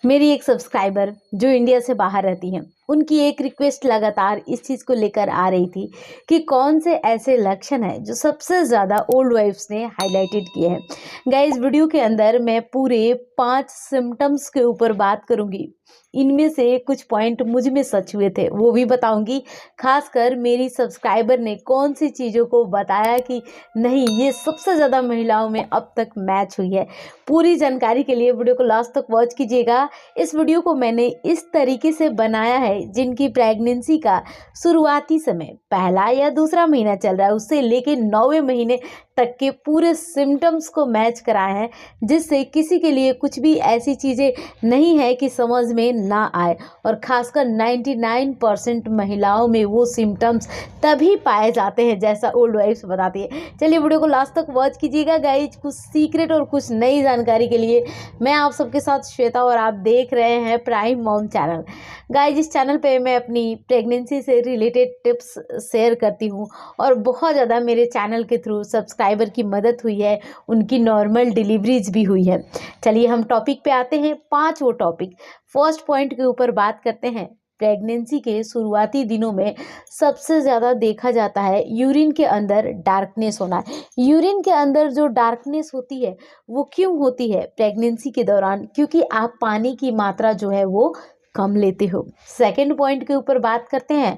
मेरी एक सब्सक्राइबर जो इंडिया से बाहर रहती हैं, उनकी एक रिक्वेस्ट लगातार इस चीज़ को लेकर आ रही थी कि कौन से ऐसे लक्षण हैं जो सबसे ज़्यादा ओल्ड वाइफ्स ने हाईलाइटेड किए हैं। गाइस, वीडियो के अंदर मैं पूरे 5 सिम्टम्स के ऊपर बात करूंगी। इनमें से कुछ पॉइंट मुझ में सच हुए थे वो भी बताऊंगी। खासकर मेरी सब्सक्राइबर ने कौन सी चीज़ों को बताया कि नहीं, ये सबसे ज़्यादा महिलाओं में अब तक मैच हुई है। पूरी जानकारी के लिए वीडियो को लास्ट तक वॉच कीजिएगा। इस वीडियो को मैंने इस तरीके से बनाया है, जिनकी प्रेगनेंसी का शुरुआती समय पहला या दूसरा महीना चल रहा है, उससे लेके 9वें महीने तक के पूरे सिम्टम्स को मैच कराए हैं, जिससे किसी के लिए कुछ भी ऐसी चीज़ें नहीं है कि समझ में ना आए। और खासकर 99% महिलाओं में वो सिम्टम्स तभी पाए जाते हैं जैसा ओल्ड वाइफ्स बताती है। चलिए वीडियो को लास्ट तक वॉच कीजिएगा। गाइज, कुछ सीक्रेट और कुछ नई जानकारी के लिए मैं आप सबके साथ श्वेता और आप देख रहे हैं प्राइम मॉम चैनल। गाइज, इस चैनल पे मैं अपनी प्रेगनेंसी से रिलेटेड टिप्स शेयर करती हूँ और बहुत ज़्यादा मेरे चैनल के थ्रू सब्सक्राइबर की मदद हुई है, उनकी नॉर्मल डिलीवरीज भी हुई है। चलिए हम टॉपिक पे आते हैं। 5 वो टॉपिक। फर्स्ट पॉइंट के ऊपर बात करते हैं। प्रेगनेंसी के शुरुआती दिनों में सबसे ज़्यादा देखा जाता है यूरिन के अंदर डार्कनेस होना। यूरिन के अंदर जो डार्कनेस होती है वो क्यों होती है प्रेगनेंसी के दौरान? क्योंकि आप पानी की मात्रा जो है वो कम लेते हो। सेकंड पॉइंट के ऊपर बात करते हैं।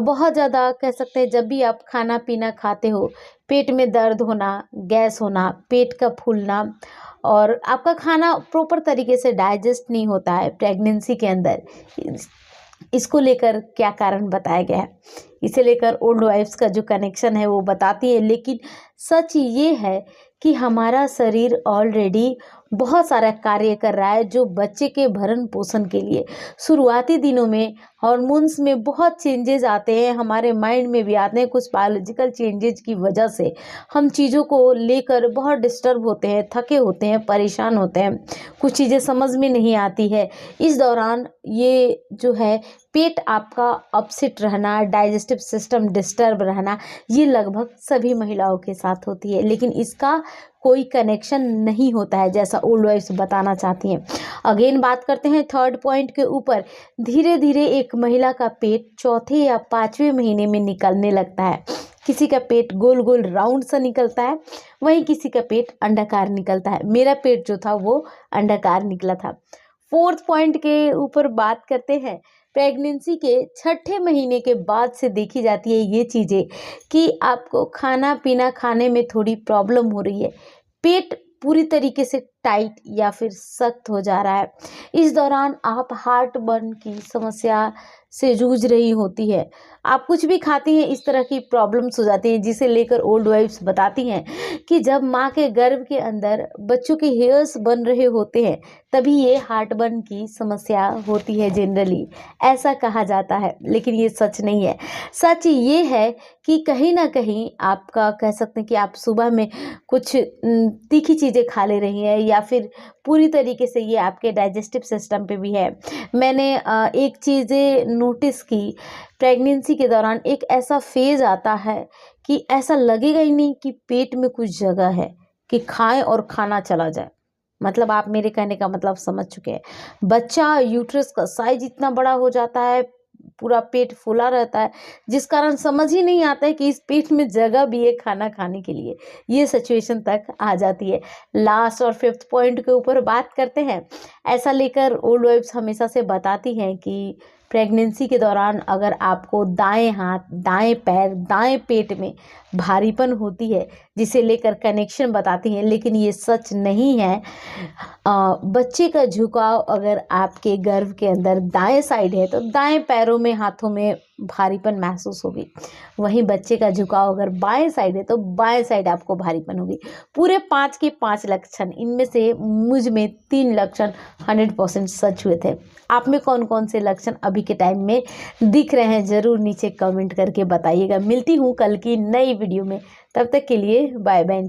बहुत ज़्यादा कह सकते हैं, जब भी आप खाना पीना खाते हो, पेट में दर्द होना, गैस होना, पेट का फूलना और आपका खाना प्रॉपर तरीके से डाइजेस्ट नहीं होता है प्रेगनेंसी के अंदर। इसको लेकर क्या कारण बताया गया है, इसे लेकर ओल्ड वाइफ्स का जो कनेक्शन है वो बताती है। लेकिन सच ये है कि हमारा शरीर ऑलरेडी बहुत सारा कार्य कर रहा है जो बच्चे के भरण पोषण के लिए। शुरुआती दिनों में हार्मोन्स में बहुत चेंजेस आते हैं, हमारे माइंड में भी आते हैं। कुछ बायोलॉजिकल चेंजेस की वजह से हम चीज़ों को लेकर बहुत डिस्टर्ब होते हैं, थके होते हैं, परेशान होते हैं, कुछ चीज़ें समझ में नहीं आती है। इस दौरान ये जो है पेट आपका अपसेट रहना, डाइजेस्टिव सिस्टम डिस्टर्ब रहना, ये लगभग सभी महिलाओं के साथ होती है। लेकिन इसका कोई कनेक्शन नहीं होता है जैसा ओल्ड वाइफ्स बताना चाहती हैं। अगेन बात करते हैं थर्ड पॉइंट के ऊपर। धीरे धीरे एक महिला का पेट चौथे या 5वें महीने में निकलने लगता है। किसी का पेट गोल गोल राउंड सा निकलता है, वहीं किसी का पेट अंडाकार निकलता है। मेरा पेट जो था वो अंडाकार निकला था। फोर्थ पॉइंट के ऊपर बात करते हैं। प्रेगनेंसी के 6ठे महीने के बाद से देखी जाती है ये चीज़ें कि आपको खाना पीना खाने में थोड़ी प्रॉब्लम हो रही है, पेट पूरी तरीके से टाइट या फिर सख्त हो जा रहा है। इस दौरान आप हार्ट बर्न की समस्या से जूझ रही होती है। आप कुछ भी खाती हैं, इस तरह की प्रॉब्लम्स हो जाती हैं, जिसे लेकर ओल्ड वाइफ्स बताती हैं कि जब माँ के गर्भ के अंदर बच्चों के हेयर्स बन रहे होते हैं तभी ये हार्ट बर्न की समस्या होती है। जनरली ऐसा कहा जाता है, लेकिन ये सच नहीं है। सच ये है कि कहीं ना कहीं आपका कह सकते हैं कि आप सुबह में कुछ तीखी चीज़ें खा ले रही हैं या फिर पूरी तरीके से ये आपके डाइजेस्टिव सिस्टम पे भी है। मैंने एक चीज़ें नोटिस की, प्रेगनेंसी के दौरान एक ऐसा फेज़ आता है कि ऐसा लगेगा ही नहीं कि पेट में कुछ जगह है कि खाएं और खाना चला जाए। मतलब आप मेरे कहने का मतलब समझ चुके हैं। बच्चा यूट्रस का साइज इतना बड़ा हो जाता है, पूरा पेट फूला रहता है, जिस कारण समझ ही नहीं आता है कि इस पेट में जगह भी है खाना खाने के लिए। ये सिचुएशन तक आ जाती है। लास्ट और फिफ्थ पॉइंट के ऊपर बात करते हैं। ऐसा लेकर ओल्ड वाइफ्स हमेशा से बताती हैं कि प्रेगनेंसी के दौरान अगर आपको दाएं हाथ, दाएं पैर, दाएं पेट में भारीपन होती है, जिसे लेकर कनेक्शन बताती हैं, लेकिन ये सच नहीं है। बच्चे का झुकाव अगर आपके गर्भ के अंदर दाएं साइड है तो दाएं पैरों में, हाथों में भारीपन महसूस होगी। वहीं बच्चे का झुकाव अगर बाएं साइड है तो बाएं साइड आपको भारीपन होगी। पूरे 5 के 5 लक्षण, इनमें से मुझ में 3 लक्षण 100% सच हुए थे। आप में कौन कौन से लक्षण अभी के टाइम में दिख रहे हैं, ज़रूर नीचे कमेंट करके बताइएगा। मिलती हूँ कल की नई वीडियो में, तब तक के लिए बाय बाय।